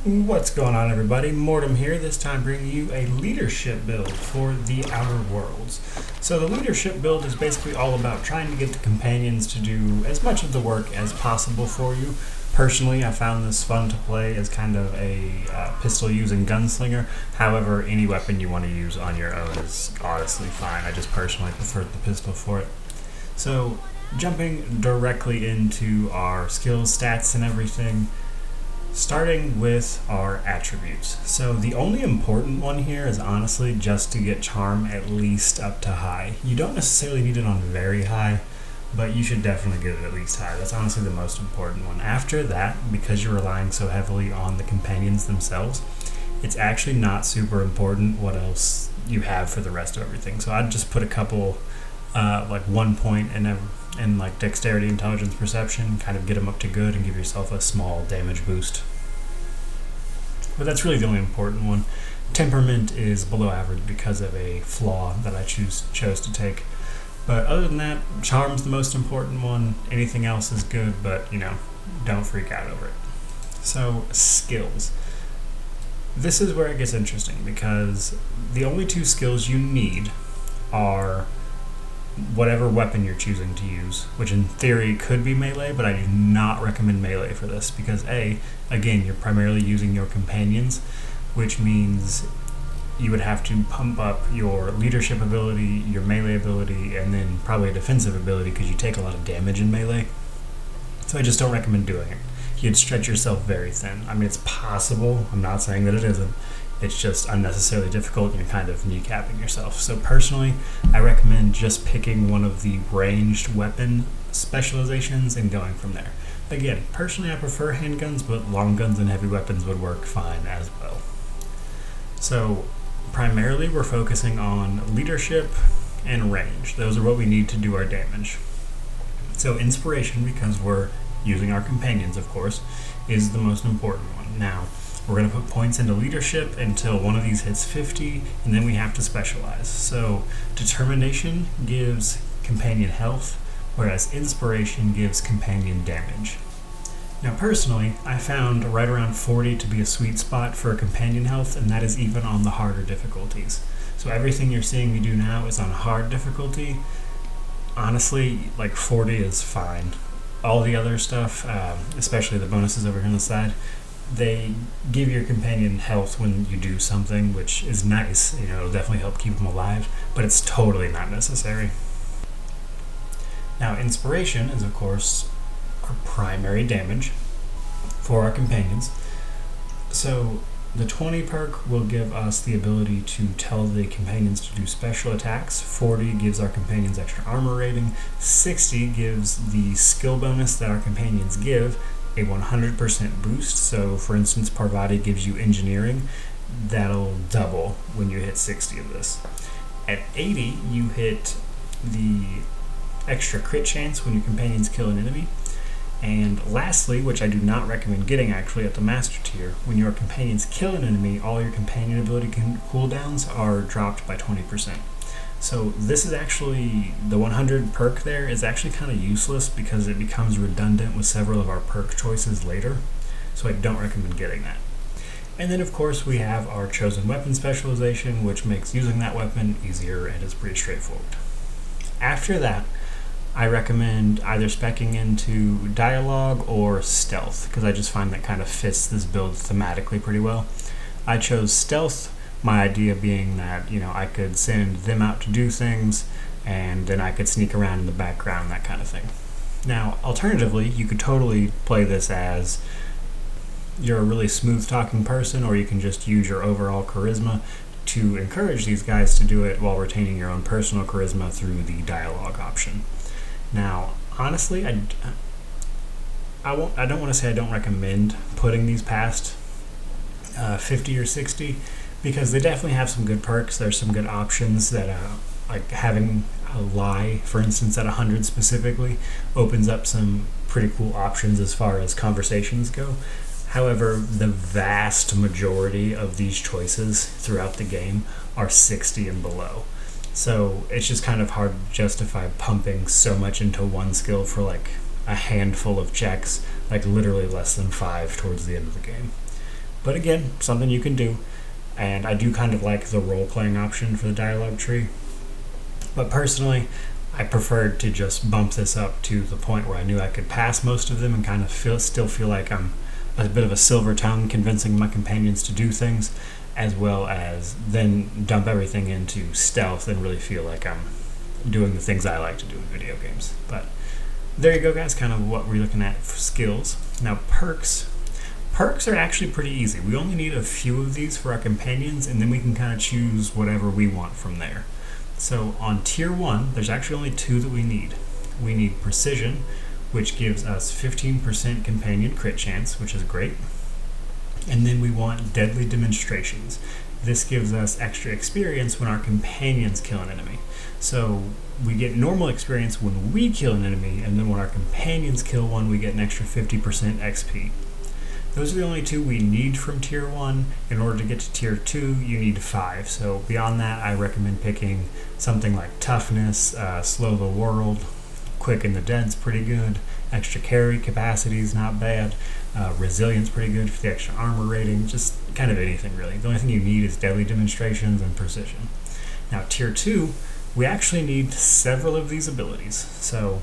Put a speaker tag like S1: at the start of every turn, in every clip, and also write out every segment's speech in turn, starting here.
S1: What's going on, everybody? Mortem here, this time bringing you a leadership build for the Outer Worlds. So the leadership build is basically all about trying to get the companions to do as much of the work as possible for you. Personally, I found this fun to play as kind of a pistol-using gunslinger. However, any weapon you want to use on your own is honestly fine. I just personally preferred the pistol for it. So, jumping directly into our skills, stats, and everything, starting with our attributes. So the only important one here is honestly just to get charm at least up to high. You don't necessarily need it on very high, but you should definitely get it at least high. That's honestly the most important one. After that, because you're relying so heavily on the companions themselves, it's actually not super important what else you have for the rest of everything. So I'd just put a couple, like 1 point in like dexterity, intelligence, perception, kind of get them up to good and give yourself a small damage boost. But that's really the only important one. Temperament is below average because of a flaw that I chose to take. But other than that, charm's the most important one. Anything else is good, but don't freak out over it. So, skills. This is where it gets interesting because the only two skills you need are whatever weapon you're choosing to use, which in theory could be melee, but I do not recommend melee for this because again, you're primarily using your companions, which means you would have to pump up your leadership ability, your melee ability, and then probably a defensive ability because you take a lot of damage in melee. So I just don't recommend doing it. You'd stretch yourself very thin. I mean, it's possible. I'm not saying that it isn't. It's just unnecessarily difficult and you're kind of kneecapping yourself. So personally, I recommend just picking one of the ranged weapon specializations and going from there. Again, personally I prefer handguns, but long guns and heavy weapons would work fine as well. So primarily we're focusing on leadership and range. Those are what we need to do our damage. So inspiration, because we're using our companions of course, is the most important one. Now, we're going to put points into leadership until one of these hits 50, and then we have to specialize. So, determination gives companion health, whereas inspiration gives companion damage. Now, personally, I found right around 40 to be a sweet spot for companion health, and that is even on the harder difficulties. So, everything you're seeing me do now is on hard difficulty. Honestly, like 40 is fine. All the other stuff, especially the bonuses over here on the side, they give your companion health when you do something, which is nice. It'll definitely help keep them alive, but it's totally not necessary. Now, inspiration is, of course, our primary damage for our companions. So, the 20 perk will give us the ability to tell the companions to do special attacks. 40 gives our companions extra armor rating. 60 gives the skill bonus that our companions give a 100% boost. So for instance, Parvati gives you engineering. That'll double when you hit 60 of this. At 80, you hit the extra crit chance when your companions kill an enemy. And lastly, which I do not recommend getting actually at the master tier, when your companions kill an enemy, all your companion ability cooldowns are dropped by 20%. So this is actually, the 100 perk there is actually kind of useless because it becomes redundant with several of our perk choices later. So I don't recommend getting that. And then of course we have our chosen weapon specialization, which makes using that weapon easier and is pretty straightforward. After that, I recommend either speccing into dialogue or stealth because I just find that kind of fits this build thematically pretty well. I chose stealth. My idea being that, I could send them out to do things and then I could sneak around in the background, that kind of thing. Now, alternatively, you could totally play this as you're a really smooth talking person, or you can just use your overall charisma to encourage these guys to do it while retaining your own personal charisma through the dialogue option. Now, honestly, I don't want to say I don't recommend putting these past 50 or 60, because they definitely have some good perks. There's some good options that, like having a lie, for instance, at 100 specifically, opens up some pretty cool options as far as conversations go. However, the vast majority of these choices throughout the game are 60 and below. So it's just kind of hard to justify pumping so much into one skill for like a handful of checks, like literally less than 5 towards the end of the game. But again, something you can do. And I do kind of like the role-playing option for the dialogue tree. But personally, I preferred to just bump this up to the point where I knew I could pass most of them and kind of still feel like I'm a bit of a silver tongue convincing my companions to do things, as well as then dump everything into stealth and really feel like I'm doing the things I like to do in video games. But there you go, guys, kind of what we're looking at for skills. Now, perks. Perks are actually pretty easy. We only need a few of these for our companions, and then we can kind of choose whatever we want from there. So on tier 1, there's actually only 2 that we need. We need precision, which gives us 15% companion crit chance, which is great. And then we want deadly demonstrations. This gives us extra experience when our companions kill an enemy. So we get normal experience when we kill an enemy, and then when our companions kill one, we get an extra 50% XP. Those are the only 2 we need from tier 1. In order to get to tier 2, you need 5. So beyond that, I recommend picking something like toughness, slow the world, quicken the dead's pretty good, extra carry capacity is not bad, resilience pretty good for the extra armor rating, just kind of anything really. The only thing you need is deadly demonstrations and precision. Now tier 2, we actually need several of these abilities. So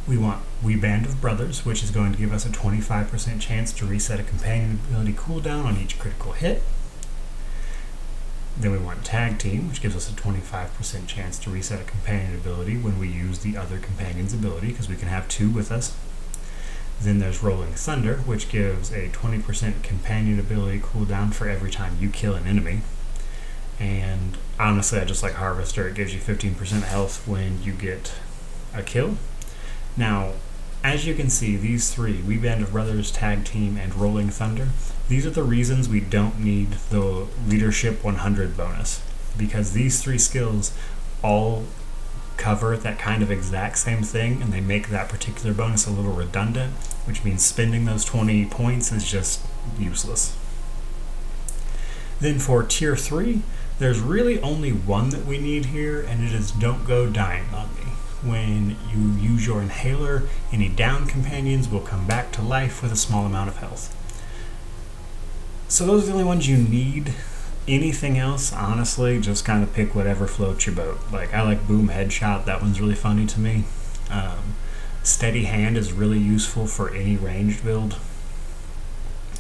S1: we want We Band of Brothers, which is going to give us a 25% chance to reset a companion ability cooldown on each critical hit. Then we want Tag Team, which gives us a 25% chance to reset a companion ability when we use the other companion's ability, because we can have 2 with us. Then there's Rolling Thunder, which gives a 20% companion ability cooldown for every time you kill an enemy. And honestly, I just like Harvester. It gives you 15% health when you get a kill. Now, as you can see, these 3, We Band of Brothers, Tag Team, and Rolling Thunder, these are the reasons we don't need the Leadership 100 bonus, because these 3 skills all cover that kind of exact same thing, and they make that particular bonus a little redundant, which means spending those 20 points is just useless. Then for tier 3, there's really only 1 that we need here, and it is Don't Go Dying on Me. When you use your inhaler, any down companions will come back to life with a small amount of health. So those are the only ones you need. Anything else, honestly, just kind of pick whatever floats your boat. Like, I like Boom Headshot, that one's really funny to me. Steady Hand is really useful for any ranged build.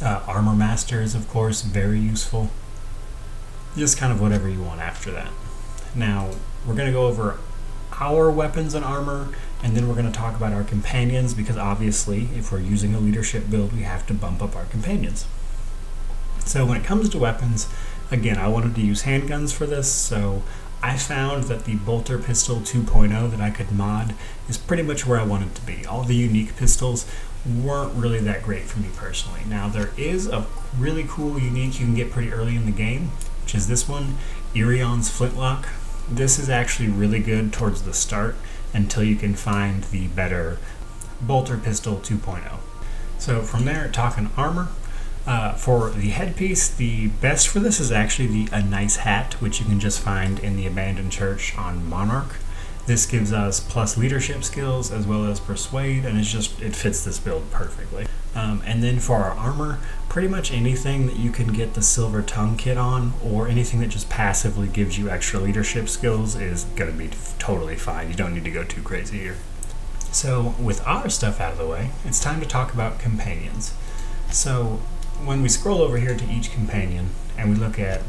S1: Armor Master is, of course, very useful. Just kind of whatever you want after that. Now, we're going to go over our weapons and armor, and then we're going to talk about our companions, because obviously if we're using a leadership build, we have to bump up our companions. So when it comes to weapons, again, I wanted to use handguns for this, so I found that the Bolter Pistol 2.0 that I could mod is pretty much where I wanted to be. All the unique pistols weren't really that great for me personally. Now there is a really cool unique you can get pretty early in the game, which is this one, Irion's Flintlock. This is actually really good towards the start until you can find the better Bolter Pistol 2.0. So from there, talking armor, for the headpiece, the best for this is actually A Nice Hat, which you can just find in the Abandoned Church on Monarch. This gives us plus leadership skills as well as persuade, and it fits this build perfectly. And then for our armor, pretty much anything that you can get the Silver Tongue kit on, or anything that just passively gives you extra leadership skills, is going to be totally fine. You don't need to go too crazy here. So with our stuff out of the way, it's time to talk about companions. So when we scroll over here to each companion and we look at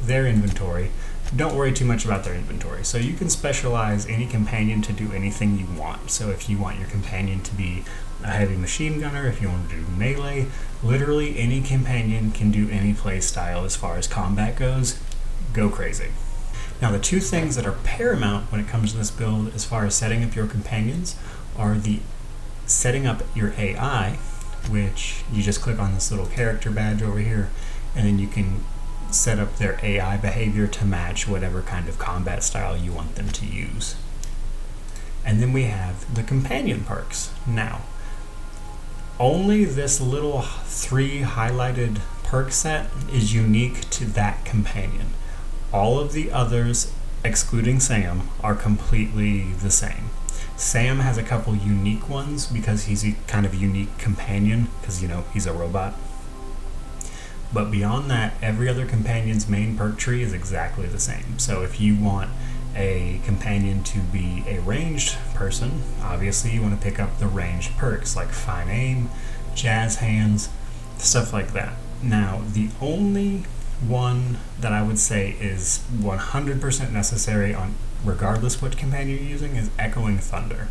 S1: their inventory, don't worry too much about their inventory. So you can specialize any companion to do anything you want. So if you want your companion to be a heavy machine gunner, if you want to do melee, literally any companion can do any play style as far as combat goes. Go crazy. Now the 2 things that are paramount when it comes to this build as far as setting up your companions are the setting up your AI, which you just click on this little character badge over here, and then you can set up their AI behavior to match whatever kind of combat style you want them to use. And then we have the companion perks. Now, only this little 3 highlighted perk set is unique to that companion. All of the others, excluding Sam, are completely the same. Sam has a couple unique ones because he's a kind of unique companion, because, you know, he's a robot. But beyond that, every other companion's main perk tree is exactly the same. So if you want a companion to be a ranged person, obviously you want to pick up the ranged perks like Fine Aim, Jazz Hands, stuff like that. Now, the only one that I would say is 100% necessary on regardless what companion you're using is Echoing Thunder.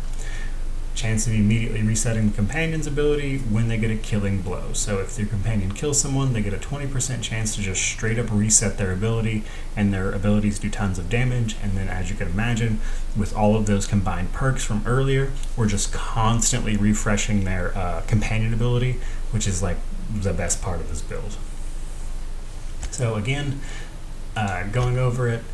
S1: Chance of immediately resetting the companion's ability when they get a killing blow. So if your companion kills someone, they get a 20% chance to just straight up reset their ability, and their abilities do tons of damage. And then, as you can imagine, with all of those combined perks from earlier, we're just constantly refreshing their companion ability, which is like the best part of this build. So again, going over it,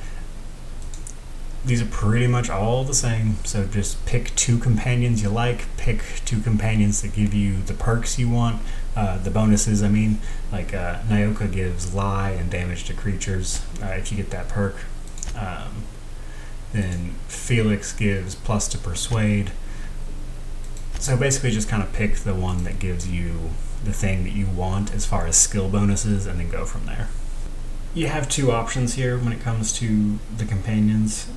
S1: these are pretty much all the same, so just pick 2 companions you like, pick 2 companions that give you the perks you want, the bonuses I mean, like Nyoka gives Lie and damage to creatures if you get that perk. Then Felix gives plus to Persuade. So basically just kind of pick the one that gives you the thing that you want as far as skill bonuses and then go from there. You have 2 options here when it comes to the companions.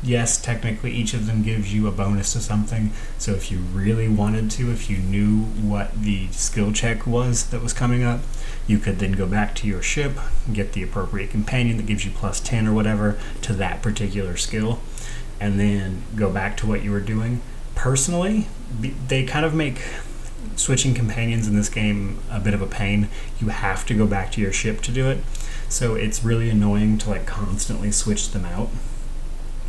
S1: Yes, technically each of them gives you a bonus to something, so if you really wanted to, if you knew what the skill check was that was coming up, you could then go back to your ship, get the appropriate companion that gives you plus 10 or whatever to that particular skill, and then go back to what you were doing. Personally, they kind of make switching companions in this game a bit of a pain. You have to go back to your ship to do it, so it's really annoying to like constantly switch them out.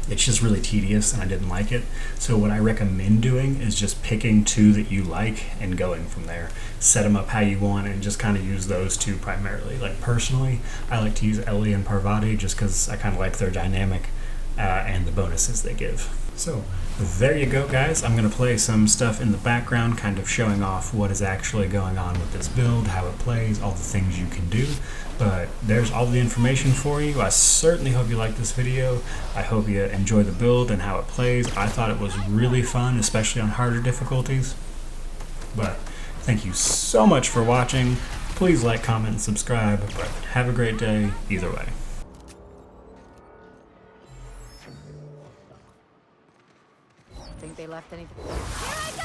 S1: It's just really tedious and I didn't like it. So what I recommend doing is just picking 2 that you like and going from there. Set them up how you want and just kind of use those 2 primarily. Like personally, I like to use Ellie and Parvati just because I kind of like their dynamic and the bonuses they give. So there you go, guys. I'm going to play some stuff in the background, kind of showing off what is actually going on with this build, how it plays, all the things you can do. But there's all the information for you. I certainly hope you liked this video. I hope you enjoy the build and how it plays. I thought it was really fun, especially on harder difficulties. But thank you so much for watching. Please like, comment, and subscribe. But have a great day either way.
S2: Think they left anything? Here I go!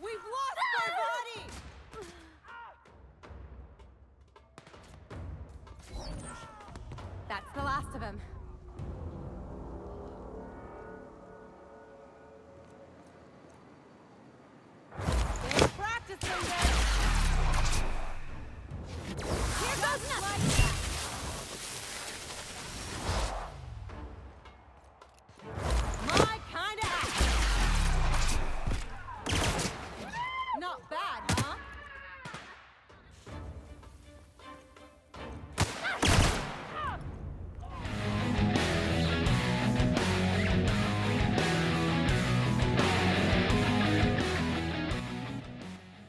S2: We've lost our body! That's the last of him. Stay practicing there!